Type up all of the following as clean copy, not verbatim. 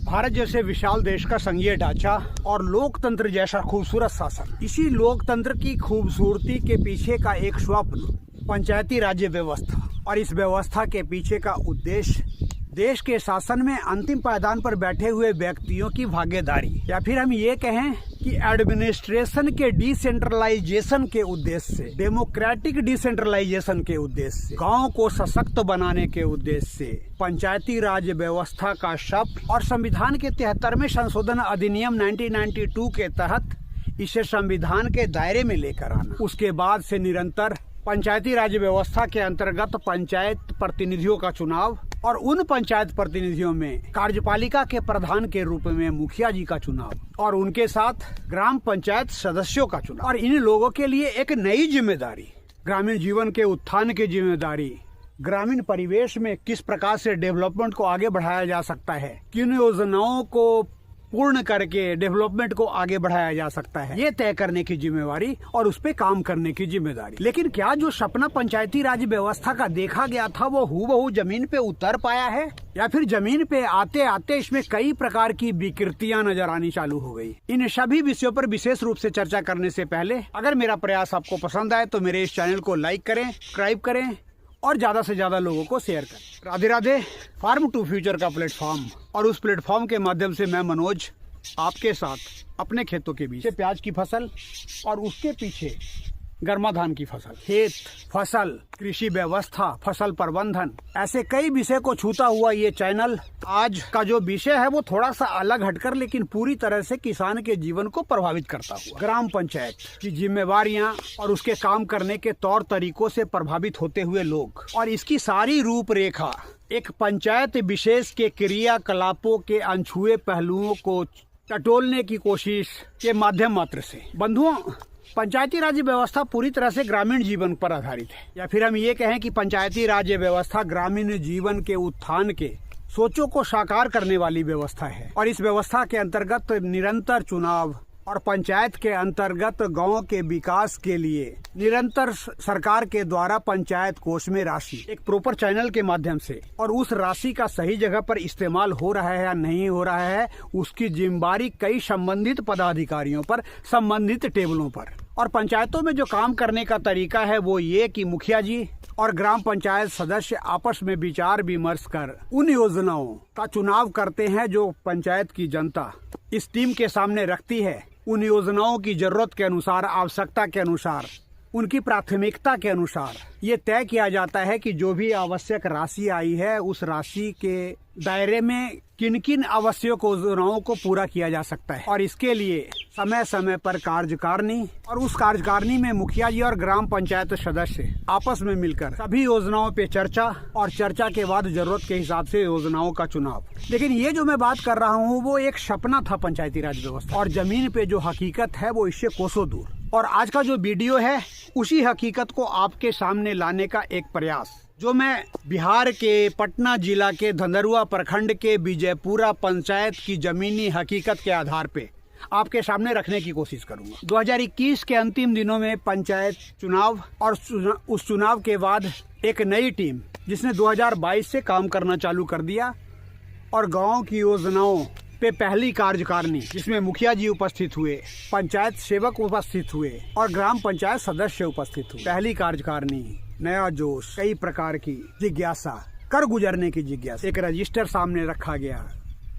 भारत जैसे विशाल देश का संघीय ढांचा और लोकतंत्र जैसा खूबसूरत शासन, इसी लोकतंत्र की खूबसूरती के पीछे का एक स्वप्न पंचायती राज्य व्यवस्था, और इस व्यवस्था के पीछे का उद्देश्य देश के शासन में अंतिम पायदान पर बैठे हुए व्यक्तियों की भागीदारी, या फिर हम ये कहें कि एडमिनिस्ट्रेशन के डिसेंट्रलाइजेशन के उद्देश्य से, डेमोक्रेटिक डिसेंट्रलाइजेशन के उद्देश्य से, गांव को सशक्त बनाने के उद्देश्य से पंचायती राज व्यवस्था का शब्द और संविधान के 73वें संशोधन अधिनियम 1992 के तहत इसे संविधान के दायरे में लेकर आना। उसके बाद से निरंतर पंचायती राज व्यवस्था के अंतर्गत पंचायत प्रतिनिधियों का चुनाव और उन पंचायत प्रतिनिधियों में कार्यपालिका के प्रधान के रूप में मुखिया जी का चुनाव और उनके साथ ग्राम पंचायत सदस्यों का चुनाव। और इन लोगों के लिए एक नई जिम्मेदारी, ग्रामीण जीवन के उत्थान की जिम्मेदारी, ग्रामीण परिवेश में किस प्रकार से डेवलपमेंट को आगे बढ़ाया जा सकता है, किन योजनाओं को पूर्ण करके डेवलपमेंट को आगे बढ़ाया जा सकता है, ये तय करने की जिम्मेवारी और उस पे काम करने की जिम्मेदारी। लेकिन क्या जो सपना पंचायती राज व्यवस्था का देखा गया था वो हूबहू जमीन पे उतर पाया है, या फिर जमीन पे आते आते इसमें कई प्रकार की विकृतियां नजर आनी चालू हो गई? इन सभी विषयों पर विशेष रूप से चर्चा करने से पहले अगर मेरा प्रयास आपको पसंद आए तो मेरे इस चैनल को लाइक करें, सब्सक्राइब करें और ज्यादा से ज्यादा लोगों को शेयर करें। Radhe Radhe. Farm to future का प्लेटफॉर्म, और उस प्लेटफॉर्म के माध्यम से मैं मनोज आपके साथ अपने खेतों के बीच प्याज की फसल और उसके पीछे गर्मा धान की फसल, खेत, फसल, कृषि व्यवस्था, फसल प्रबंधन, ऐसे कई विषय को छूता हुआ ये चैनल आज का जो विषय है वो थोड़ा सा अलग हटकर लेकिन पूरी तरह से किसान के जीवन को प्रभावित करता हुआ, ग्राम पंचायत की जिम्मेवारियां और उसके काम करने के तौर तरीकों से प्रभावित होते हुए लोग, और इसकी सारी रूपरेखा एक पंचायत विशेष के क्रियाकलापों के अनछुए पहलुओं को टटोलने की कोशिश के माध्यम मात्र से। बंधुओं, पंचायती राज व्यवस्था पूरी तरह से ग्रामीण जीवन पर आधारित है, या फिर हम ये कहें कि पंचायती राज व्यवस्था ग्रामीण जीवन के उत्थान के सोचों को साकार करने वाली व्यवस्था है। और इस व्यवस्था के अंतर्गत निरंतर चुनाव और पंचायत के अंतर्गत गांव के विकास के लिए निरंतर सरकार के द्वारा पंचायत कोष में राशि एक प्रॉपर चैनल के माध्यम से, और उस राशि का सही जगह पर इस्तेमाल हो रहा है या नहीं हो रहा है, उसकी जिम्मेदारी कई संबंधित पदाधिकारियों पर, संबंधित टेबलों पर। और पंचायतों में जो काम करने का तरीका है वो ये कि मुखिया जी और ग्राम पंचायत सदस्य आपस में विचार विमर्श कर उन योजनाओं का चुनाव करते हैं जो पंचायत की जनता इस टीम के सामने रखती है। उन योजनाओं की जरूरत के अनुसार, आवश्यकता के अनुसार, उनकी प्राथमिकता के अनुसार ये तय किया जाता है कि जो भी आवश्यक राशि आई है उस राशि के दायरे में किन किन आवश्यक योजनाओं को पूरा किया जा सकता है। और इसके लिए समय समय पर कार्यकारिणी, और उस कार्यकारिणी में मुखिया जी और ग्राम पंचायत सदस्य आपस में मिलकर सभी योजनाओं पे चर्चा, और चर्चा के बाद जरूरत के हिसाब से योजनाओं का चुनाव। लेकिन ये जो मैं बात कर रहा हूँ वो एक सपना था पंचायती राज व्यवस्था, और जमीन पे जो हकीकत है वो इससे कोसों दूर। और आज का जो वीडियो है उसी हकीकत को आपके सामने लाने का एक प्रयास, जो मैं बिहार के पटना जिला के धंधरुआ प्रखंड के विजयपुरा पंचायत की जमीनी हकीकत के आधार पे आपके सामने रखने की कोशिश करूंगा। 2021 के अंतिम दिनों में पंचायत चुनाव, और उस चुनाव के बाद एक नई टीम जिसने 2022 से काम करना चालू कर दिया, और गांव की योजनाओं पे पहली कार्यकारिणी जिसमें मुखिया जी उपस्थित हुए, पंचायत सेवक उपस्थित हुए और ग्राम पंचायत सदस्य उपस्थित हुए। पहली कार्यकारिणी, नया जोश, कई प्रकार की जिज्ञासा, कर गुजरने की जिज्ञासा। एक रजिस्टर सामने रखा गया,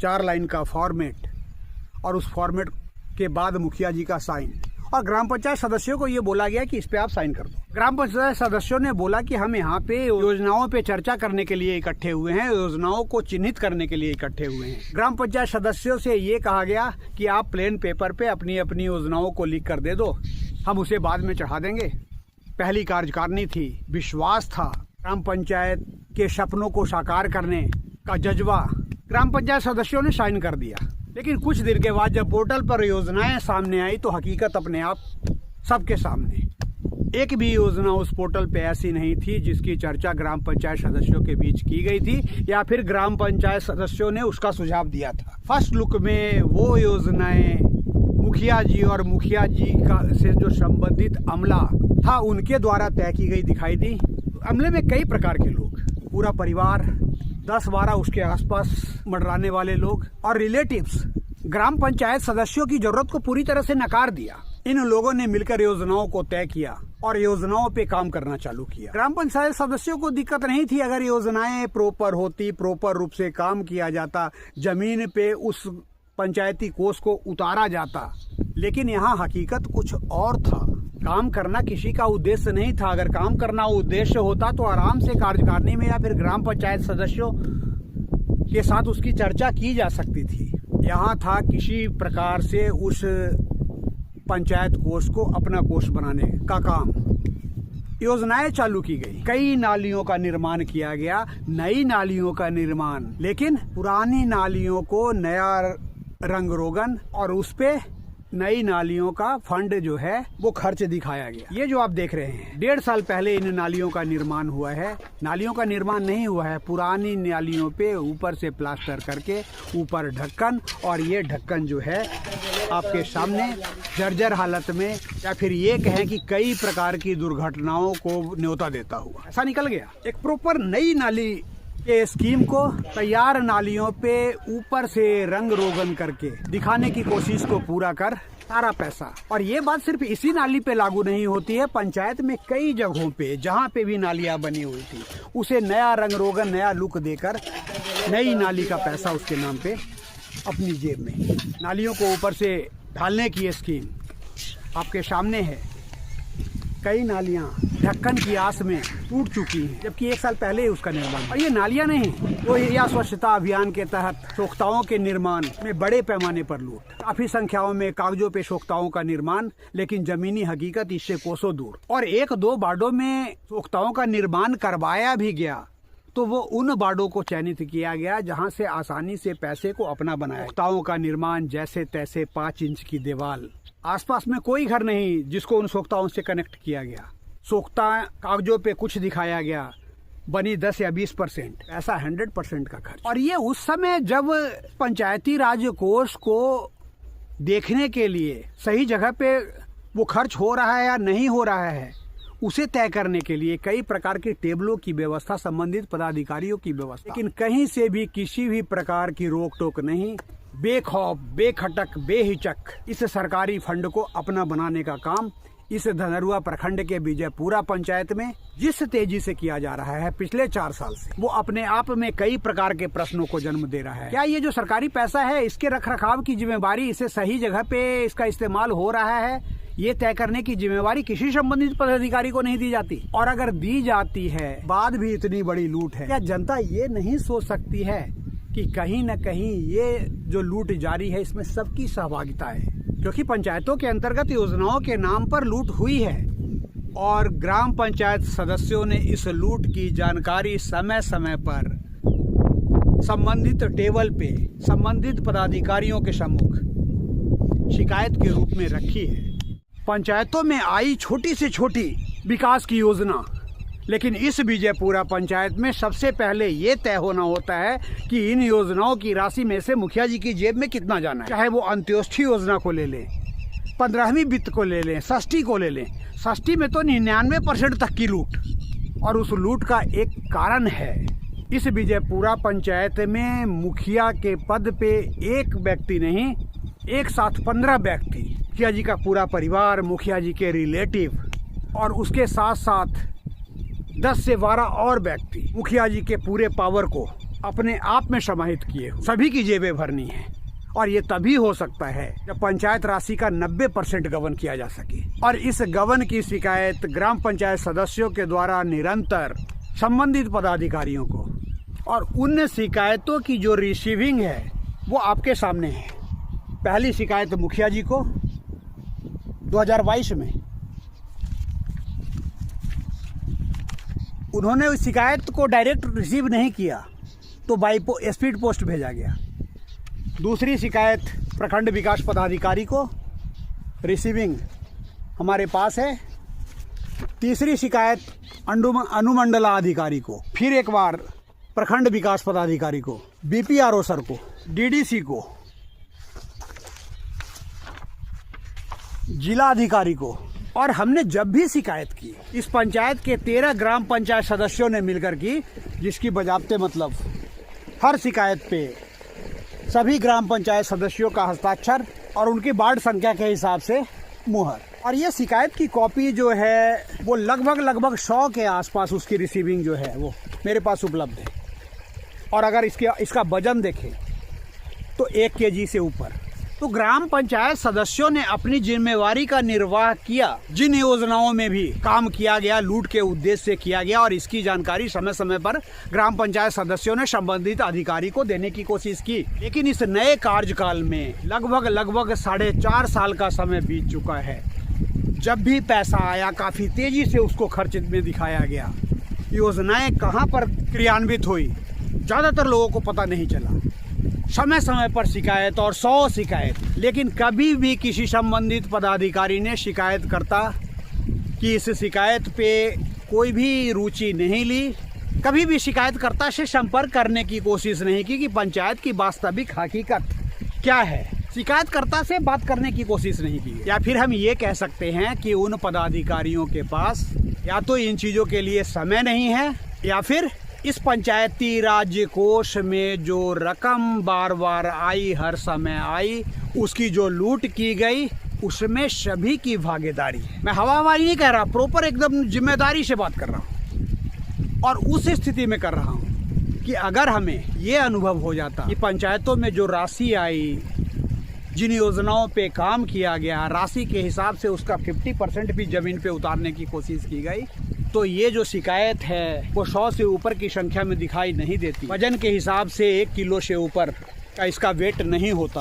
4 लाइन का फॉर्मेट, और उस फॉर्मेट के बाद मुखिया जी का साइन, और ग्राम पंचायत सदस्यों को ये बोला गया कि इस पे आप साइन कर दो। ग्राम पंचायत सदस्यों ने बोला कि हम यहाँ पे योजनाओं पे चर्चा करने के लिए इकट्ठे हुए हैं, योजनाओं को चिन्हित करने के लिए इकट्ठे हुए हैं। ग्राम पंचायत सदस्यों से ये कहा गया कि आप प्लेन पेपर पे अपनी अपनी योजनाओं को लिख कर दे दो, हम उसे बाद में चढ़ा देंगे। पहली कार्यकारिणी थी, विश्वास था, ग्राम पंचायत के सपनों को साकार करने का जज्बा। ग्राम पंचायत सदस्यों ने साइन कर दिया। लेकिन कुछ देर के बाद जब पोर्टल पर योजनाएं सामने आई तो हकीकत अपने आप सबके सामने, एक भी योजना उस पोर्टल पे ऐसी नहीं थी जिसकी चर्चा ग्राम पंचायत सदस्यों के बीच की गई थी, या फिर ग्राम पंचायत सदस्यों ने उसका सुझाव दिया था। फर्स्ट लुक में वो योजनाएं मुखिया जी और मुखिया जी का से जो संबंधित अमला था उनके द्वारा तय की गई दिखाई दी। अमले में कई प्रकार के लोग, पूरा परिवार, 10-12 उसके आसपास मंडराने वाले लोग और रिलेटिव्स ग्राम पंचायत सदस्यों की जरूरत को पूरी तरह से नकार दिया। इन लोगों ने मिलकर योजनाओं को तय किया और योजनाओं पे काम करना चालू किया। ग्राम पंचायत सदस्यों को दिक्कत नहीं थी अगर योजनाएं प्रॉपर होती, प्रॉपर रूप से काम किया जाता, जमीन पे उस पंचायती कोष को उतारा जाता। लेकिन यहाँ हकीकत कुछ और था। काम करना किसी का उद्देश्य नहीं था। अगर काम करना उद्देश्य होता तो आराम से कार्यकारिणी में या फिर ग्राम पंचायत सदस्यों के साथ उसकी चर्चा की जा सकती थी। यहाँ था किसी प्रकार से उस पंचायत कोष को अपना कोष बनाने का काम। योजनाएं चालू की गई, कई नालियों का निर्माण किया गया, नई नालियों का निर्माण, लेकिन पुरानी नालियों को नया रंग रोगन और उस पे नई नालियों का फंड जो है वो खर्च दिखाया गया। ये जो आप देख रहे हैं 1.5 साल पहले इन नालियों का निर्माण हुआ है। नालियों का निर्माण नहीं हुआ है, पुरानी नालियों पे ऊपर से प्लास्टर करके ऊपर ढक्कन, और ये ढक्कन जो है आपके सामने जर्जर हालत में या फिर ये कहें कि कई प्रकार की दुर्घटनाओं को न्योता देता हुआ ऐसा निकल गया। एक प्रॉपर नई नाली के स्कीम को तैयार नालियों पे ऊपर से रंग रोगन करके दिखाने की कोशिश को पूरा कर सारा पैसा, और ये बात सिर्फ इसी नाली पे लागू नहीं होती है, पंचायत में कई जगहों पे जहाँ पे भी नालियाँ बनी हुई थी उसे नया रंग रोगन, नया लुक देकर नई नाली का पैसा उसके नाम पे अपनी जेब में, नालियों को ऊपर से ढालने की स्कीम आपके सामने है। कई नालियां ढक्कन की आस में टूट चुकी हैं, जबकि 1 साल पहले ही उसका निर्माण। और ये नालियां नहीं, वो या स्वच्छता अभियान के तहत सोख्ताओं के निर्माण में बड़े पैमाने पर लूट, काफी संख्याओं में कागजों पे सोख्ताओं का निर्माण, लेकिन जमीनी हकीकत इससे कोसों दूर। और 1-2 वार्डों में सोख्ताओं का निर्माण करवाया भी गया तो वो उन वार्डों को चयनित किया गया जहां से आसानी से पैसे को अपना बनाया। सोख्ताओं का निर्माण जैसे तैसे 5 इंच की दीवार, आसपास में कोई घर नहीं जिसको उन सोख्ताओं से कनेक्ट किया गया। सोख्ता कागजों पे कुछ दिखाया गया, बनी 10 या 20%, ऐसा 100% का खर्च। और ये उस समय जब पंचायती राज कोष को देखने के लिए सही जगह पे वो खर्च हो रहा है या नहीं हो रहा है उसे तय करने के लिए कई प्रकार के टेबलों की व्यवस्था, संबंधित पदाधिकारियों की व्यवस्था, लेकिन कहीं से भी किसी भी प्रकार की रोक टोक नहीं। बेखौफ, बेखटक, बेहिचक इस सरकारी फंड को अपना बनाने का काम इस धनरुआ प्रखंड के विजयपुरा पंचायत में जिस तेजी से किया जा रहा है पिछले 4 साल से, वो अपने आप में कई प्रकार के प्रश्नों को जन्म दे रहा है। क्या ये जो सरकारी पैसा है इसके रखरखाव की जिम्मेवारी, इसे सही जगह पे इसका इस्तेमाल हो रहा है, ये तय करने की जिम्मेवारी किसी संबंधित पदाधिकारी को नहीं दी जाती? और अगर दी जाती है, बाद भी इतनी बड़ी लूट है, क्या जनता ये नहीं सोच सकती है कि कहीं न कहीं ये जो लूट जारी है इसमें सबकी सहभागिता है? क्योंकि पंचायतों के अंतर्गत योजनाओं के नाम पर लूट हुई है और ग्राम पंचायत सदस्यों ने इस लूट की जानकारी समय समय पर संबंधित टेबल पे संबंधित पदाधिकारियों के सम्मुख शिकायत के रूप में रखी है। पंचायतों में आई छोटी से छोटी विकास की योजना, लेकिन इस विजयपुरा पंचायत में सबसे पहले ये तय होना होता है कि इन योजनाओं की राशि में से मुखिया जी की जेब में कितना जाना है। चाहे वो अंत्योष्ठी योजना को ले लें, 15वीं वित्त को ले लें, षष्ठी को ले लें। षष्ठी में तो 99% तक की लूट, और उस लूट का एक कारण है, इस विजयपुरा पंचायत में मुखिया के पद पे एक व्यक्ति नहीं, एक साथ 15 व्यक्ति, मुखिया जी का पूरा परिवार, मुखिया जी के रिलेटिव और उसके साथ साथ 10 से 12 और व्यक्ति मुखिया जी के पूरे पावर को अपने आप में समाहित किए, सभी की जेबें भरनी है। और ये तभी हो सकता है जब पंचायत राशि का 90% गबन किया जा सके। और इस गबन की शिकायत ग्राम पंचायत सदस्यों के द्वारा निरंतर संबंधित पदाधिकारियों को, और उन शिकायतों की जो रिसीविंग है वो आपके सामने है। पहली शिकायत मुखिया जी को 2022 में, उन्होंने उस शिकायत को डायरेक्ट रिसीव नहीं किया तो बाई स्पीड पोस्ट भेजा गया। दूसरी शिकायत प्रखंड विकास पदाधिकारी को, रिसीविंग हमारे पास है। तीसरी शिकायत अनुमंडलाधिकारी को, फिर एक बार प्रखंड विकास पदाधिकारी को, बीपीआरओ सर को, डीडीसी को, जिला अधिकारी को। और हमने जब भी शिकायत की, इस पंचायत के 13 ग्राम पंचायत सदस्यों ने मिलकर की, जिसकी बजाबते मतलब हर शिकायत पे सभी ग्राम पंचायत सदस्यों का हस्ताक्षर और उनकी वार्ड संख्या के हिसाब से मुहर। और ये शिकायत की कॉपी जो है वो लगभग 100 के आसपास उसकी रिसीविंग जो है वो मेरे पास उपलब्ध है। और अगर इसका वजन देखें तो 1 kg से ऊपर। तो ग्राम पंचायत सदस्यों ने अपनी जिम्मेवारी का निर्वाह किया। जिन योजनाओं में भी काम किया गया लूट के उद्देश्य से किया गया और इसकी जानकारी समय समय पर ग्राम पंचायत सदस्यों ने संबंधित अधिकारी को देने की कोशिश की। लेकिन इस नए कार्यकाल में लगभग 4.5 साल का समय बीत चुका है। जब भी पैसा आया काफी तेजी से उसको खर्च में दिखाया गया। योजनाएं कहां पर क्रियान्वित हुई ज्यादातर लोगों को पता नहीं चला। समय समय पर शिकायत और 100 शिकायत, लेकिन कभी भी किसी संबंधित पदाधिकारी ने शिकायतकर्ता की इस शिकायत पे कोई भी रुचि नहीं ली। कभी भी शिकायतकर्ता से संपर्क करने की कोशिश नहीं की कि पंचायत की वास्तविक हकीकत क्या है। शिकायतकर्ता से बात करने की कोशिश नहीं की। या फिर हम ये कह सकते हैं कि उन पदाधिकारियों के पास या तो इन चीज़ों के लिए समय नहीं है या फिर इस पंचायती राज कोष में जो रकम बार बार आई, हर समय आई, उसकी जो लूट की गई उसमें सभी की भागीदारी है। मैं हवाबाजी नहीं कह रहा, प्रॉपर एकदम जिम्मेदारी से बात कर रहा हूँ। और उस स्थिति में कर रहा हूँ कि अगर हमें ये अनुभव हो जाता कि पंचायतों में जो राशि आई, जिन योजनाओं पे काम किया गया, राशि के हिसाब से उसका 50% भी जमीन पे उतारने की कोशिश की गई, तो ये जो शिकायत है वो 100 से ऊपर की संख्या में दिखाई नहीं देती। वजन के हिसाब से 1 किलो से ऊपर का इसका वेट नहीं होता।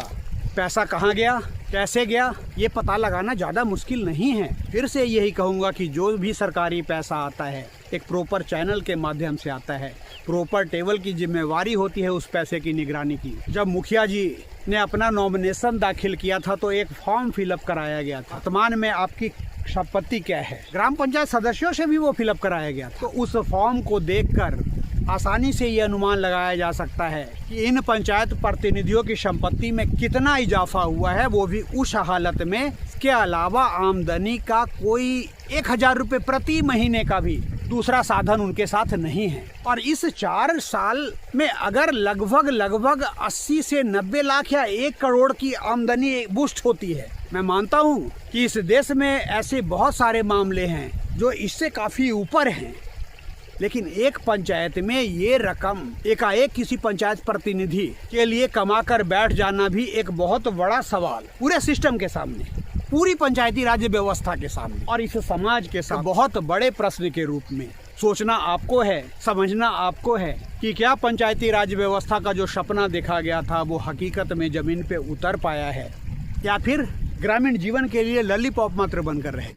पैसा कहाँ गया, कैसे गया, ये पता लगाना ज़्यादा मुश्किल नहीं है। फिर से यही कहूँगा कि जो भी सरकारी पैसा आता है एक प्रॉपर चैनल के माध्यम से आता है। प्रॉपर टेबल की जिम्मेवारी होती है उस पैसे की निगरानी की। जब मुखिया जी ने अपना नॉमिनेशन दाखिल किया था तो एक फॉर्म फिलअप कराया गया था, वर्तमान में आपकी संपत्ति क्या है। ग्राम पंचायत सदस्यों से भी वो फिलअप कराया गया था। तो उस फॉर्म को देखकर आसानी से ये अनुमान लगाया जा सकता है कि इन पंचायत प्रतिनिधियों की संपत्ति में कितना इजाफा हुआ है, वो भी उस हालत में। इसके अलावा आमदनी का कोई 1000 रुपये प्रति महीने का भी दूसरा साधन उनके साथ नहीं है। और इस 4 साल में अगर लगभग 80 से 90 लाख या 1 करोड़ की आमदनी बूस्ट होती है, मैं मानता हूँ कि इस देश में ऐसे बहुत सारे मामले हैं जो इससे काफी ऊपर हैं। लेकिन एक पंचायत में ये रकम एकाएक किसी पंचायत प्रतिनिधि के लिए कमा कर बैठ जाना भी एक बहुत बड़ा सवाल पूरे सिस्टम के सामने, पूरी पंचायती राज व्यवस्था के सामने और इस समाज के साथ बहुत बड़े प्रश्न के रूप में सोचना आपको है, समझना आपको है कि क्या पंचायती राज व्यवस्था का जो सपना देखा गया था वो हकीकत में जमीन पे उतर पाया है या फिर ग्रामीण जीवन के लिए लॉलीपॉप मात्र बनकर रहे।